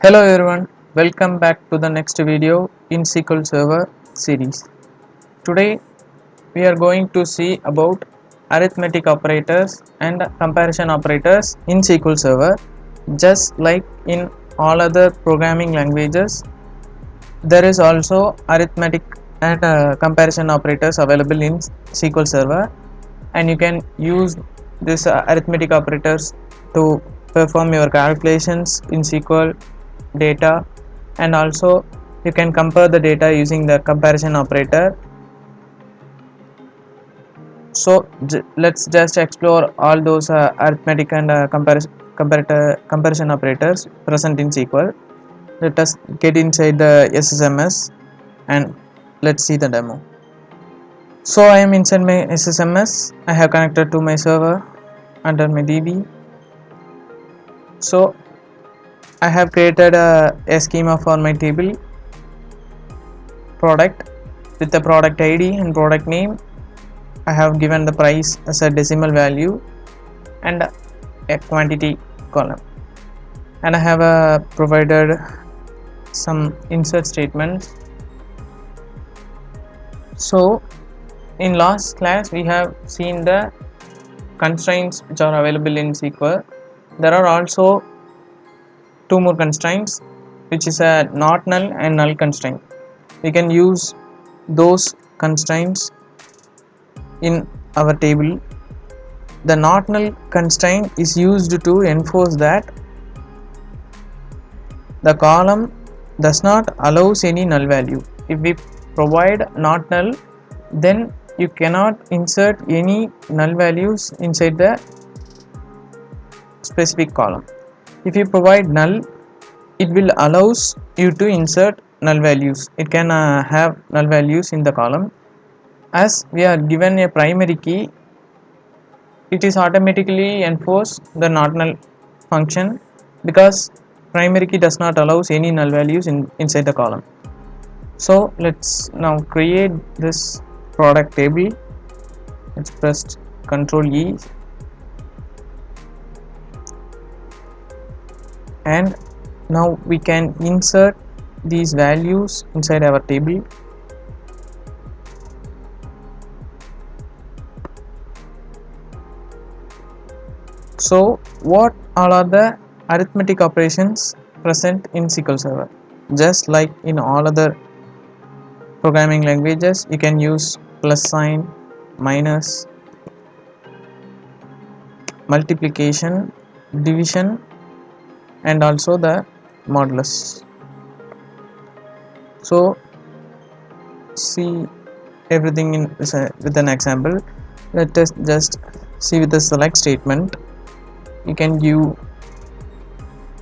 Hello everyone, welcome back to the next video in SQL Server series. Today we are going to see about arithmetic operators and comparison operators in SQL Server. Just like in all other programming languages, there is also arithmetic and comparison operators available in SQL Server, and you can use this arithmetic operators to perform your calculations in SQL data, and also you can compare the data using the comparison operator. So let's just explore all those arithmetic and comparison operators present in SQL. Let us get inside the SSMS and let's see the demo. So I am inside my SSMS. I have connected to my server under my DB. So I have created a schema for my table product with the product ID and product name. I have given the price as a decimal value and a quantity column, and I have provided some insert statements. So in last class we have seen the constraints which are available in SQL. There are also two more constraints, which is a not null and null constraint. We can use those constraints in our table. The not null constraint is used to enforce that the column does not allows any null value. If we provide not null, then you cannot insert any null values inside the specific column. If you provide null, it will allows you to insert null values. It can have null values in the column. As we are given a primary key, it is automatically enforce the not null function, because primary key does not allows any null values inside the column. So let's now create this product table. Let's press Ctrl E, and now we can insert these values inside our table. So what all are the arithmetic operations present in SQL Server? Just like in all other programming languages, you can use plus sign, minus, multiplication, division, and also the modulus. So see everything in with an example. Let us just see with the select statement. You can give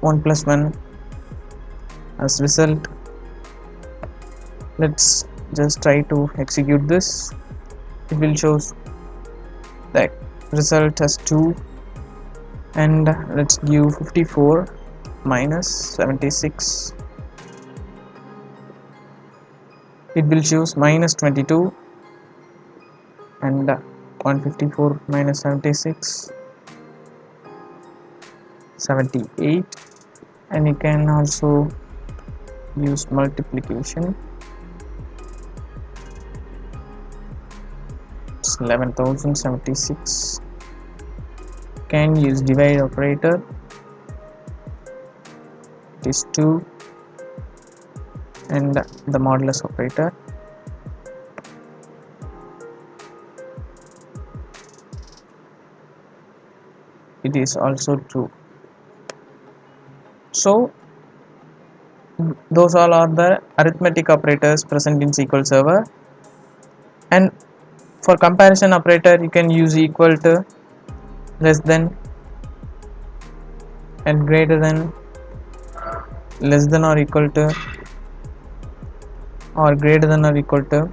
1 plus 1 as result. Let's just try to execute this. It will show the result as 2, and let's give 54 minus 76. It will choose minus 22, and 154 minus 76, 78. And you can also use multiplication. It's 11,076. Can use divide operator. It is 2, and the modulus operator. It is also true. So those all are the arithmetic operators present in SQL Server. And for comparison operator, you can use equal to, less than, and greater than, less than or equal to, or greater than or equal to,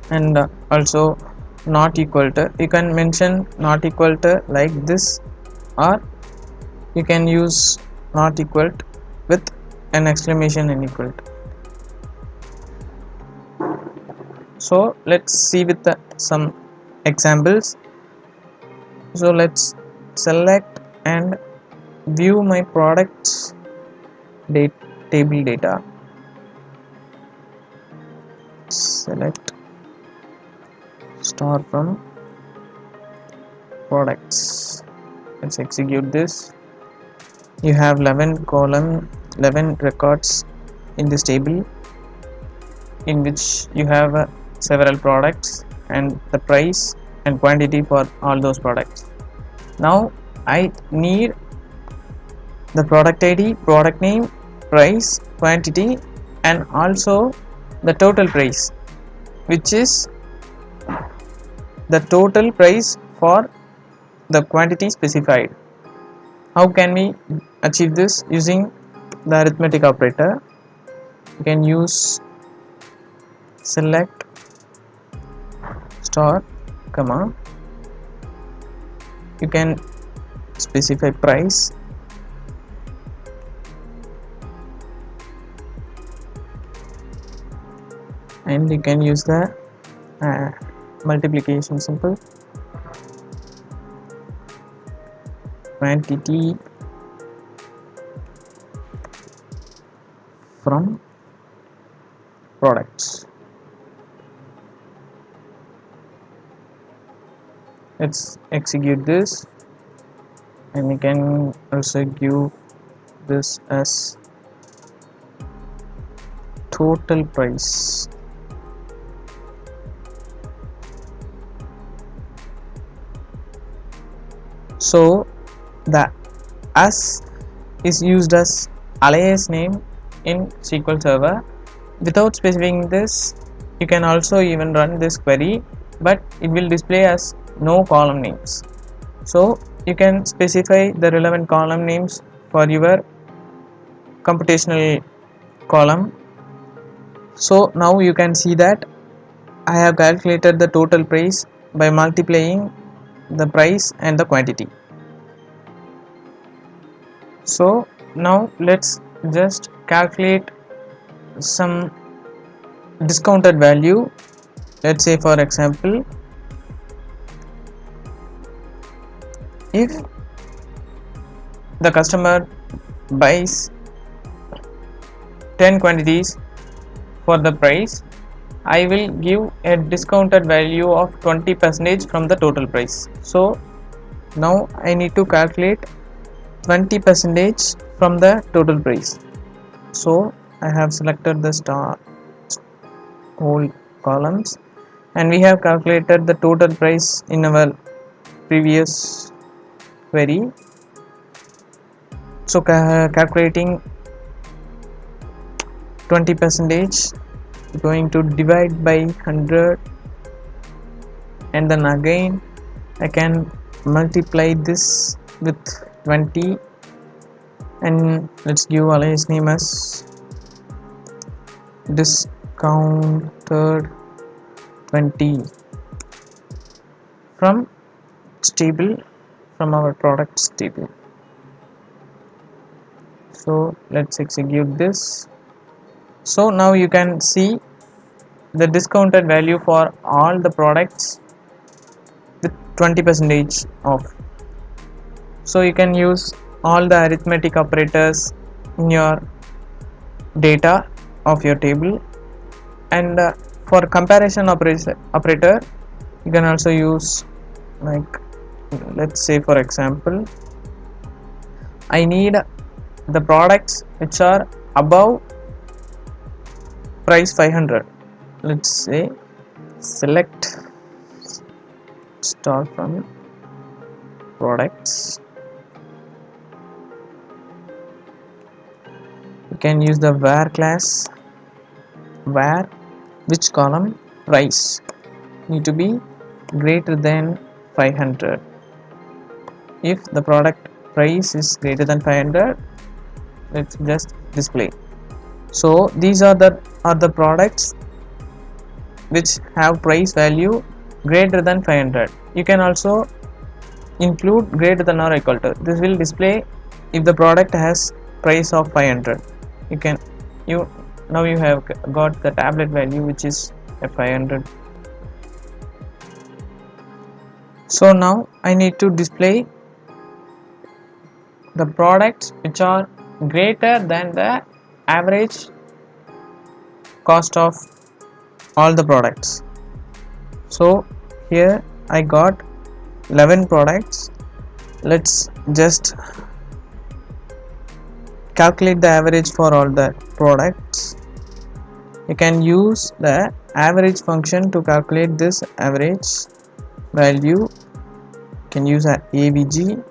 and also not equal to. You can mention not equal to like this, or you can use not equal to with an exclamation and equal to. So let's see with some examples. So let's select and view my products table data. Select star from products. Let's execute this. You have 11 records in this table, in which you have several products and the price and quantity for all those products. Now I need the product ID, product name, price, quantity, and also the total price, which is the total price for the quantity specified. How can we achieve this? Using the arithmetic operator. You can use select star comma, you can specify price, and you can use the multiplication symbol, quantity from products. Let's execute this, and we can also give this as total price. So the as is used as alias name in SQL Server. Without specifying this, you can also even run this query, but it will display as no column names. So you can specify the relevant column names for your computational column. So now you can see that I have calculated the total price by multiplying the price and the quantity. So now let's just calculate some discounted value. Let's say, for example, if the customer buys 10 quantities for the price, I will give a discounted value of 20% from the total price. So now I need to calculate 20% from the total price. So I have selected the star whole columns, and we have calculated the total price in our previous query. So calculating 20%, going to divide by 100, and then again I can multiply this with 20, and let's give alias name as discounted 20 from table, from our products table. So let's execute this. So now you can see the discounted value for all the products with 20% off. So you can use all the arithmetic operators in your data of your table, and for comparison operator you can also use, like, let's say, for example, I need the products which are above price 500. Let's say select star from products. You can use the where class, where which column price need to be greater than 500. If the product price is greater than 500, let's just display. So these are the products which have price value greater than 500. You can also include greater than or equal to. This will display if the product has price of 500. Now you have got the tablet value which is at 500. So now I need to display the products which are greater than the average cost of all the products. So here I got 11 products. Let's just calculate the average for all the products. You can use the average function to calculate this average value. You can use an AVG.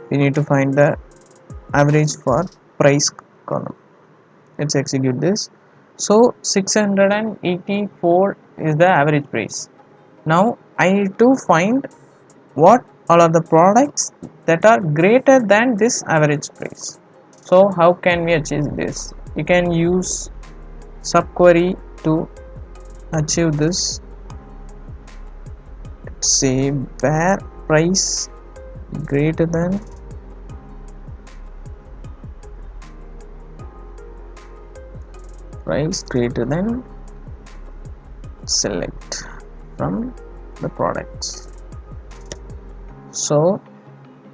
We need to find the average for price column. Let's execute this. So 684 is the average price. Now I need to find what all are the products that are greater than this average price. So how can we achieve this? You can use subquery to achieve this. Let's say where price greater than select from the products. So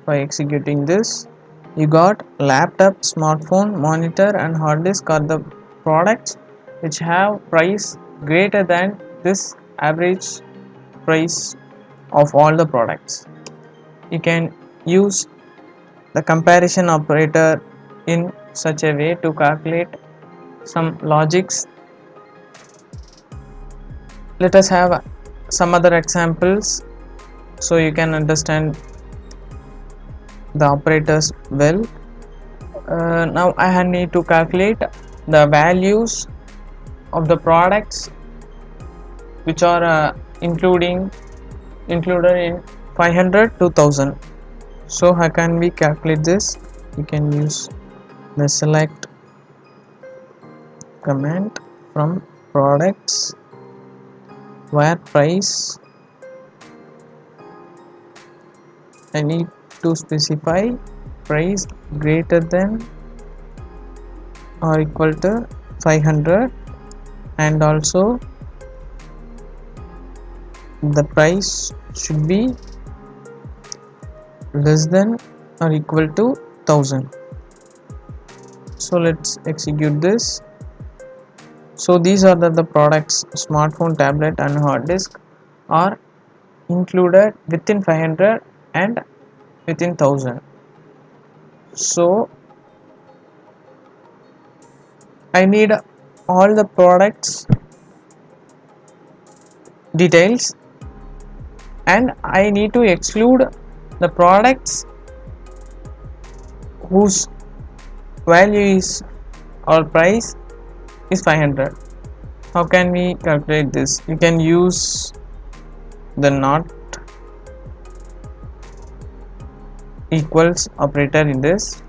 by executing this, you got laptop, smartphone, monitor and hard disk are the products which have price greater than this average price of all the products. You can use the comparison operator in such a way to calculate some logics. Let us have some other examples so you can understand the operators well. Now I need to calculate the values of the products which are included in 500 to 1000. So how can we calculate this? You can use the select command from products where price. I need to specify price greater than or equal to 500 and also the price should be less than or equal to 1000. So let's execute this. So these are the products: smartphone, tablet and hard disk are included within 500 and within 1000. So I need all the products details and I need to exclude the products whose value is or price is 500. How can we calculate this? You can use the not equals operator in this.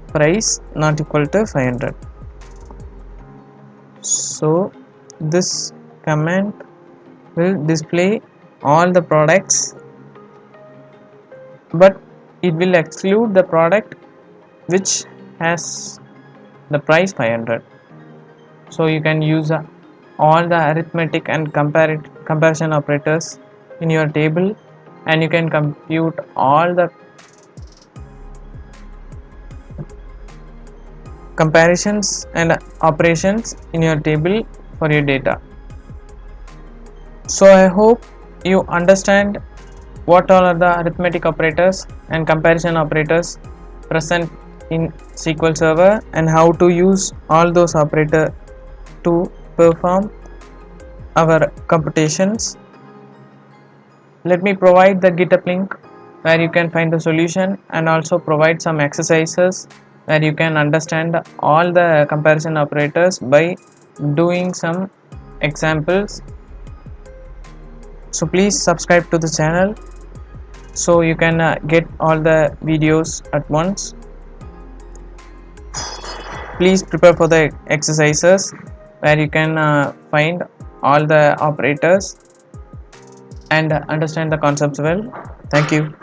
Price not equal to 500. So this command will display all the products, but it will exclude the product which has the price 500. So you can use all the arithmetic and comparison operators in your table, and you can compute all the comparisons and operations in your table for your data. So I hope you understand what all are the arithmetic operators and comparison operators present in SQL Server and how to use all those operators to perform our computations. Let me provide the GitHub link where you can find the solution and also provide some exercises where you can understand all the comparison operators by doing some examples. So please subscribe to the channel so you can get all the videos at once. Please prepare for the exercises where you can find all the operators and understand the concepts well. Thank you.